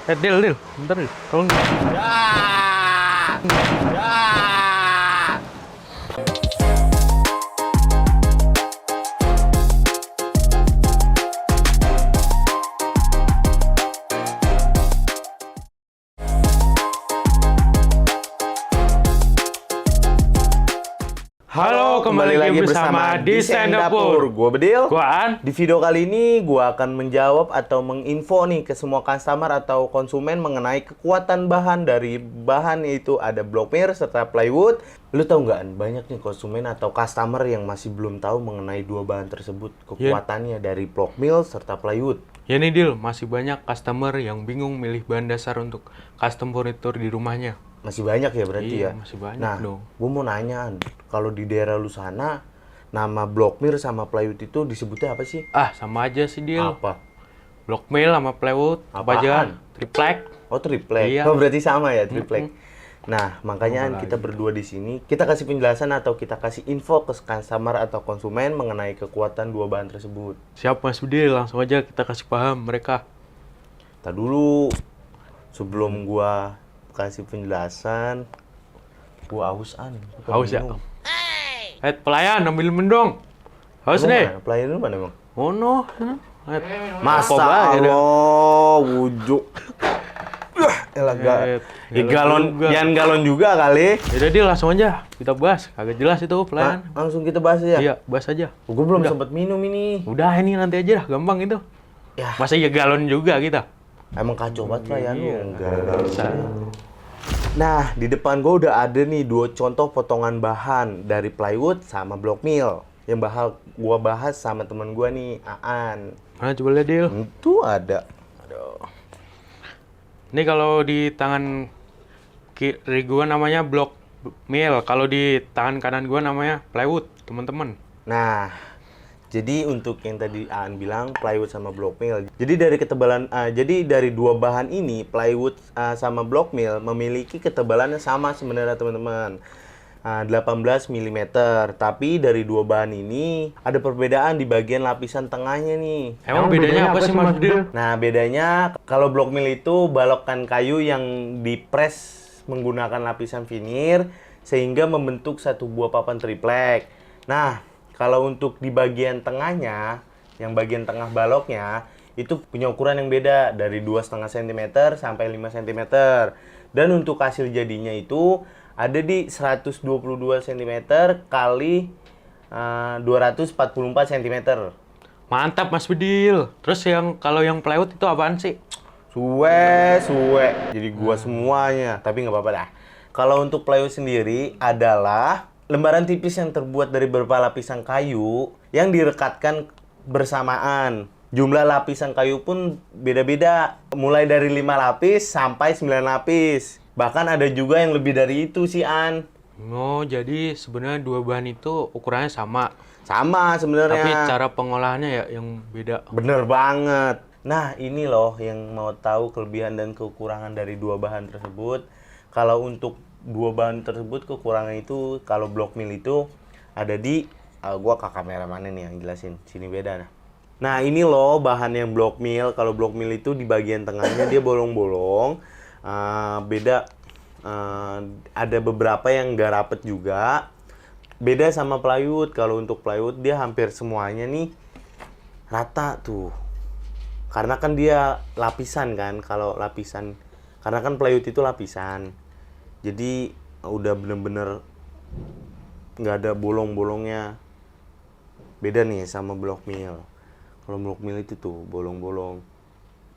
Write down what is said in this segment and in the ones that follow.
Dil, bentar Dil, tolong Dil. Halo, kembali lagi bersama Desain Dapur. Gue Bedil. Gua An. Di video kali ini gue akan menjawab atau menginfo nih ke semua customer atau konsumen mengenai kekuatan bahan dari bahan, yaitu ada block mir serta plywood. Lu tahu nggak An, banyak nih konsumen atau customer yang masih belum tahu mengenai dua bahan tersebut, kekuatannya dari block mill serta plywood. Ya nih Dil, masih banyak customer yang bingung milih bahan dasar untuk custom furniture di rumahnya. Masih banyak ya berarti Iya, ya? masih banyak Nah, dong. gue mau nanya An, kalau di daerah lu sana, nama block mir sama plywood itu disebutnya apa sih? Ah, sama aja sih Dil. Apa? Block mill sama plywood, apa aja? Apaan? Triplek. Oh, triplek. Iya. Oh, berarti sama ya, triplek. Nah, makanya Apa kita lagi? berdua di sini, kita kasih penjelasan atau kita kasih info ke customer atau konsumen mengenai kekuatan dua bahan tersebut. Siap Mas Dil, langsung aja kita kasih paham mereka. Ntar dulu, sebelum gua kasih penjelasan, gua haus An. Gua Haus ya? minum. Pelayan, ambil mendong. Haus Lu nih. mana? Pelayan lu mana emang? Oh no. Masa Narkoba, ya, Allah, wujud. Eh, Galon, juga. jangan galon juga kali. Yaudah Dil, langsung aja kita bahas. Kagak jelas itu pelayan. Langsung kita bahas ya. Iya, bahas aja. Gue belum sempat minum ini. Udah ini nanti aja dah, gampang itu. Ya, Masa ya galon juga kita? emang kacau banget lah ya lu. Iya, Enggak. bisa. Nah, di depan gue udah ada nih dua contoh potongan bahan dari plywood sama block mill yang bakal gua bahas sama teman gua nih, Aan. Mana coba lihat Dil. Itu ada. Ini kalau di tangan kiri gua namanya block mill, kalau di tangan kanan gua namanya plywood, teman-teman. Nah, jadi untuk yang tadi Aan bilang plywood sama block mill. Jadi dari ketebalan jadi dari dua bahan ini plywood sama block mill memiliki ketebalannya sama sebenarnya teman-teman. 18 mm. Tapi dari dua bahan ini ada perbedaan di bagian lapisan tengahnya nih. Emang bedanya apa sih Mas Dil? Nah, bedanya kalau block mill itu balokkan kayu yang dipres menggunakan lapisan veneer sehingga membentuk satu buah papan triplek. Nah, kalau untuk di bagian tengahnya, yang bagian tengah baloknya, itu punya ukuran yang beda dari 2,5 cm sampai 5 cm. Dan untuk hasil jadinya itu ada di 122 cm kali 244 cm. Mantap Mas Bedil. Terus yang kalau yang plywood itu apaan sih? Suwe. Jadi gua semuanya, tapi nggak apa-apa dah. Kalau untuk plywood sendiri adalah lembaran tipis yang terbuat dari beberapa lapisan kayu yang direkatkan bersamaan. Jumlah lapisan kayu pun beda-beda, mulai dari 5 lapis sampai 9 lapis. Bahkan ada juga yang lebih dari itu sih, An. Oh, jadi sebenarnya dua bahan itu ukurannya sama, Sama tapi sebenarnya. cara pengolahannya ya yang beda. Bener banget. Nah, ini loh yang mau tahu kelebihan dan kekurangan dari dua bahan tersebut. Kalau untuk dua bahan tersebut kekurangan itu, kalau block mill itu ada di gua ke kamera mana nih yang jelasin. Sini beda nah. Nah, ini loh bahan yang block mill. Kalau block mill itu di bagian tengahnya dia bolong-bolong. Beda, ada beberapa yang nggak rapet juga. Beda sama plywood. Kalau untuk plywood dia hampir semuanya nih rata tuh. Karena kan dia lapisan kan. Kalau lapisan, karena kan plywood itu lapisan. Jadi udah bener-bener nggak ada bolong-bolongnya. Beda nih sama block mill. Kalau block mill itu tuh bolong-bolong.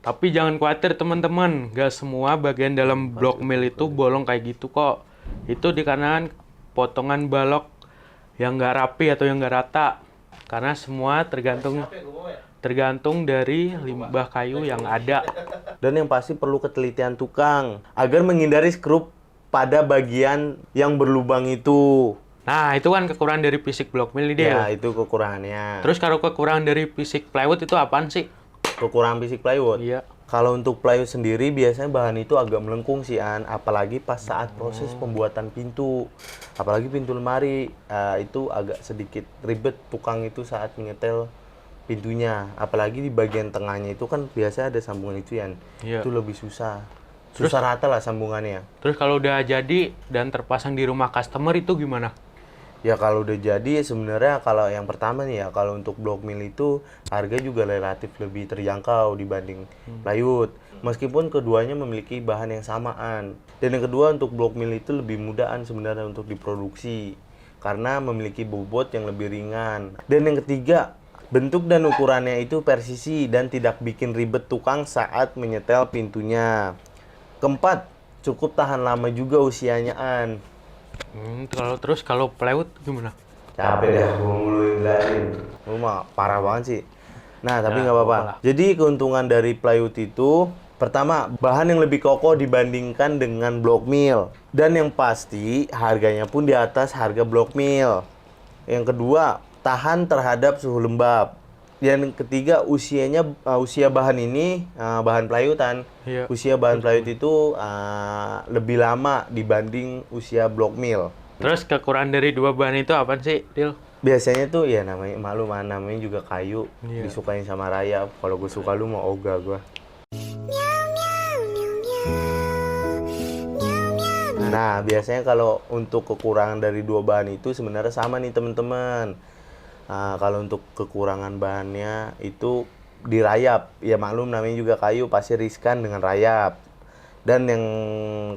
Tapi jangan khawatir teman-teman, gak semua bagian dalam block mill itu bolong kayak gitu kok. Itu dikarenakan potongan balok yang gak rapi atau yang gak rata. Karena semua tergantung dari limbah kayu yang ada. Dan yang pasti perlu ketelitian tukang agar menghindari skrup pada bagian yang berlubang itu. Nah, itu kan kekurangan dari fisik block mill ini Ya, dia. itu kekurangannya. Terus kalau kekurangan dari fisik plywood itu apaan sih? Kekurangan fisik plywood. Iya. Kalau untuk plywood sendiri biasanya bahan itu agak melengkung sih An, apalagi pas saat proses pembuatan pintu. Apalagi pintu lemari, itu agak sedikit ribet tukang itu saat menyetel pintunya. Apalagi di bagian tengahnya itu kan biasa ada sambungan itu ya. Iya. Itu lebih susah. Susah rata lah sambungannya. Terus kalau udah jadi dan terpasang di rumah customer itu gimana? Ya kalau udah jadi sebenarnya kalau yang pertama nih ya, kalau untuk block mill itu harga juga relatif lebih terjangkau dibanding plywood. Meskipun keduanya memiliki bahan yang samaan. Dan yang kedua untuk block mill itu lebih mudahan sebenarnya untuk diproduksi karena memiliki bobot yang lebih ringan. Dan yang ketiga, bentuk dan ukurannya itu presisi dan tidak bikin ribet tukang saat menyetel pintunya. Keempat, cukup tahan lama juga usianya An. Kalau plywood gimana? Capek dah, gue mulu jelasin. Lu mah parah banget sih. Nah, tapi Ya, nggak apa-apa. apalah. Jadi keuntungan dari plywood itu, pertama, bahan yang lebih kokoh dibandingkan dengan block mill. Dan yang pasti, harganya pun di atas harga block mill. Yang kedua, tahan terhadap suhu lembab. Dan yang ketiga, usia bahan ini, bahan plywoodan. Iya. Usia bahan plywood itu lebih lama dibanding usia block mill. Terus kekurangan dari dua bahan itu apa sih, Dil? Biasanya tuh ya namanya juga kayu, Iya. disukain sama rayap. Kalau gue suka lu mau ogah gue. Nah, biasanya kalau untuk kekurangan dari dua bahan itu sebenarnya sama nih teman-teman. Kalau untuk kekurangan bahannya itu di rayap. Ya maklum namanya juga kayu pasti riskan dengan rayap. Dan yang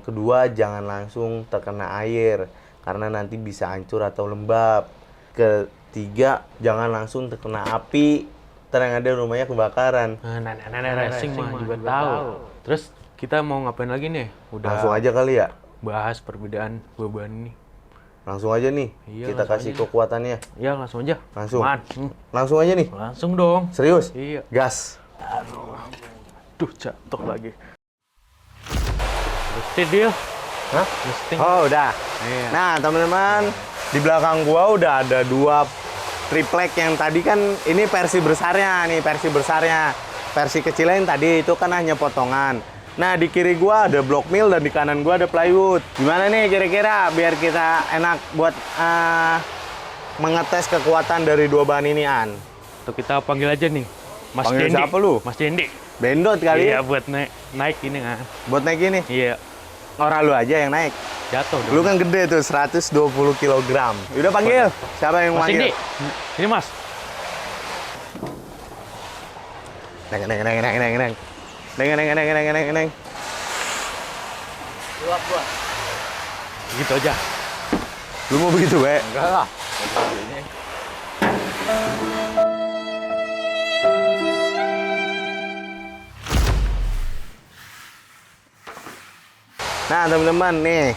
kedua jangan langsung terkena air karena nanti bisa hancur atau lembab. Ketiga jangan langsung terkena api. Terang ada rumahnya kebakaran. Racing mah juga tahu. Terus kita mau ngapain lagi nih? Udah Langsung aja kali ya. bahas perbedaan dua bahan ini. Langsung aja nih. Iya, Kita langsung kasih aja. kekuatannya. Ya langsung aja. Langsung. Man. Langsung aja nih. Langsung dong. Serius? Iya. Gas. Duh, jatuh lagi. Mesti Dil. Hah? Mesti. Oh, udah. Iya. Nah, teman-teman, di belakang gua udah ada dua triplek yang tadi kan ini versi besarnya nih, versi besarnya. Versi kecilnya yang tadi itu kan hanya potongan. Nah, di kiri gua ada block mill dan di kanan gua ada plywood. Gimana nih kira-kira biar kita enak buat mengetes kekuatan dari dua bahan ini, An? Tuh kita panggil aja nih. Mas Panggil Dendi. siapa lu? Mas Dendi. Bendot kali Iya, ya? buat naik ini kan. Buat naik ini. Iya. Orang lu aja yang naik. Jatuh dong. Lu kan gede tuh, 120 kg. Udah panggil. Siapa yang Mas manggil? Dendi. Ini Mas. Neng. Neng. Gitu aja. Lu mau begitu, Be? Enggak lah. Nah, teman-teman, nih.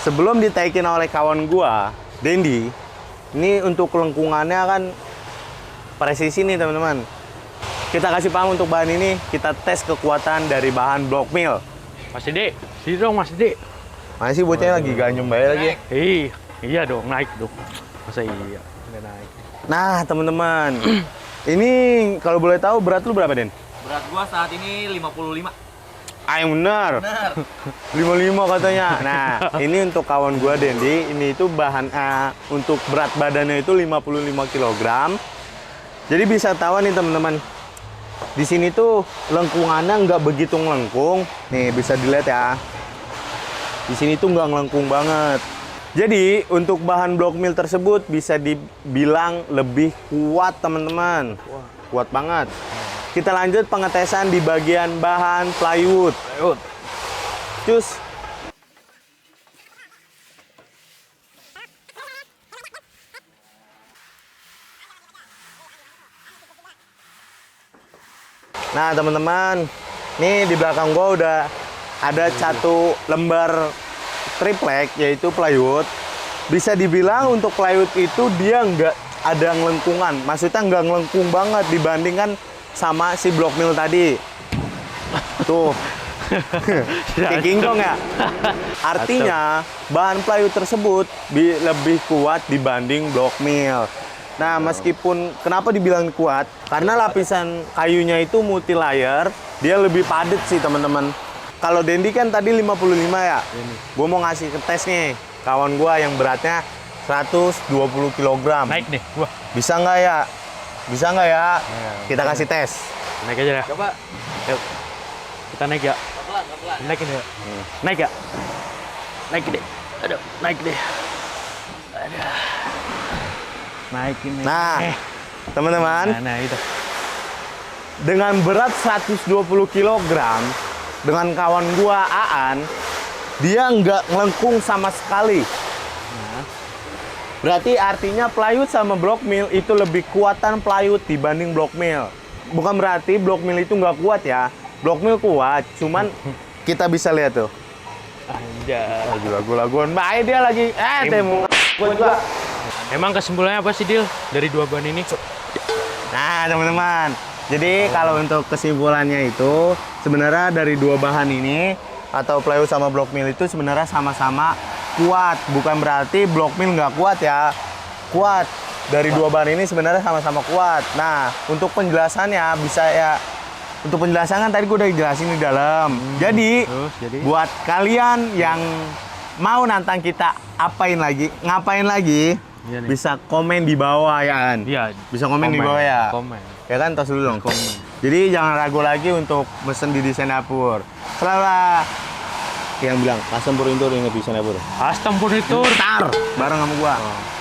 Sebelum ditaikin oleh kawan gua, Dendi, ini untuk lengkungannya kan presisi nih, teman-teman. Kita kasih paham untuk bahan ini, kita tes kekuatan dari bahan block mill. Mas Dendi. Sini dong Mas Dendi. Masih bocahnya lagi ganyum bayar lagi. Iya dong, naik dong. Masa iya? Nggak naik. Nah, teman-teman. Ini kalau boleh tahu berat lu berapa, Den? Berat gua saat ini 55. Ah, yang benar. 55 katanya. Nah, ini untuk kawan gua Dendi, ini itu bahan untuk berat badannya itu 55 kg. Jadi bisa tahu nih teman-teman. Di sini tuh lengkungannya nggak begitu ngelengkung. Nih, bisa dilihat ya. Di sini tuh nggak ngelengkung banget. Jadi, untuk bahan block mill tersebut bisa dibilang lebih kuat, teman-teman. Kuat banget. Kita lanjut pengetesan di bagian bahan plywood. Cus. Nah, teman-teman, nih di belakang gua udah ada satu lembar triplek, yaitu plywood. Bisa dibilang untuk plywood itu dia nggak ada ngelengkungan. Maksudnya nggak ngelengkung banget dibandingkan sama si block mill tadi. Tuh. Kayak King Kong ya? Artinya, bahan plywood tersebut lebih kuat dibanding block mill. Nah, meskipun kenapa dibilang kuat? Karena lapisan kayunya itu multi layer, dia lebih padat sih, teman-teman. Kalau Dendi kan tadi 55 ya? Gue mau ngasih ke tes nih. Kawan gue yang beratnya 120 kg. Naik nih. Wah. Bisa nggak ya? Bisa nggak ya? Kita kasih tes. Naik aja dah. Coba. Yuk. Kita naik ya. Pelan, pelan. Naikin ya. Naik ya. Naik deh. Aduh, naik deh. Aduh. Naikin nih. Nah, teman-teman, Nah, itu. dengan berat 120 kg, dengan kawan gua Aan, dia nggak ngelengkung sama sekali. Berarti artinya plywood sama block mill itu lebih kuatan plywood dibanding block mill. Bukan berarti block mill itu nggak kuat ya. Block mill kuat, cuman kita bisa lihat tuh. Anjay. Lagu-laguan baik dia lagi. Temu gua juga. Emang kesimpulannya apa sih, Dil? Dari dua bahan ini? Nah, teman-teman. Jadi kalau untuk kesimpulannya itu sebenarnya dari dua bahan ini atau plywood sama block mill itu sebenarnya sama-sama kuat. Bukan berarti block mill nggak kuat ya. Kuat. Dari dua bahan ini sebenarnya sama-sama kuat. Nah, untuk penjelasannya bisa ya. Untuk penjelasan kan tadi gue udah jelasin di dalam. Jadi, buat kalian yang mau nantang kita ngapain lagi, Iya nih. bisa komen di bawah ya kan? Iya. Bisa komen di bawah ya. Komen. Ya kan, tos dulu dong. Jadi jangan ragu lagi untuk mesen di desain dapur. Selalu yang bilang custom furniture inget desain dapur. Custom furniture. Tar bareng sama gua.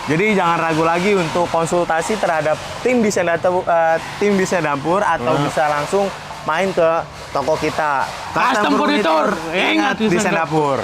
Jadi jangan ragu lagi untuk konsultasi terhadap tim desain dapur atau bisa langsung main ke toko kita. Custom furniture. Ingat desain dapur.